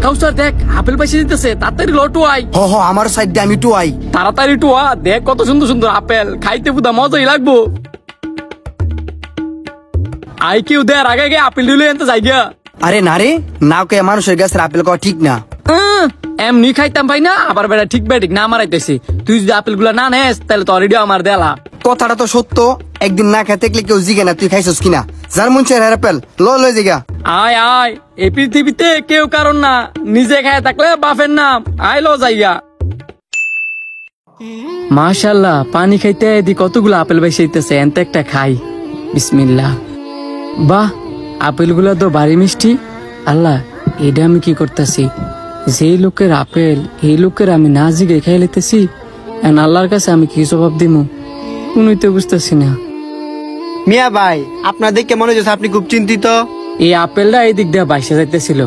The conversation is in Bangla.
কাউসার দেখ আপেল পাইছে দিতেছে, তাড়াতাড়ি লটু আই। হ হ আমার সাইড দিয়ে আমি টু আই। তাড়াতাড়ি টুয়া, দেখ কত সুন্দর সুন্দর আপেল, খাইতে পুদা মজাই লাগবো। আই কেউ দেয় আগে আগে আপেল দিলে এনতে যাই গিয়া। আরে না রে, না কে মানুষের গাছের আপেল খাওয়া ঠিক না। এমনি খাইতাম ভাই না, আবার বেটা ঠিক বেঠিক না মারাইতেছি। তুই যদি আপেল গুলা না নেস তাহলে তো অলরেডি আমার দেলা। কথাটা তো সত্য, একদিন না খেতে গেলে কেউ জিগে না তুই খাইছস কিনা। যার মন চায় আপেল লয় জিগা। আয় আয়, এই পৃথিবীতে কেউ কারণ না, নিজে খায় থাকলে বাপের নাম। আয় লো যাইয়া। মাশাল্লাহ, পানি খাইতে দি কতগুলো আপেল বাইসাইতেছে, এনতে একটা খাই। বিসমিল্লাহ। বাহ, আপেল গুলা তো ভারী মিষ্টি। আল্লাহ, এটা আমি কি করতেছি? যেই লোকের আপেল এই লোকের আমি না জিগে খাই লেতেছি। আল্লাহর কাছে আমি কি জবাব দিমু কোনই তো বুঝতেছি না। মিয়া ভাই, আপনার দেখে মনে হচ্ছে আপনি খুব চিন্তিত। এই আপেলটা এই দিক দিয়ে বাইসা যাইতেছিল,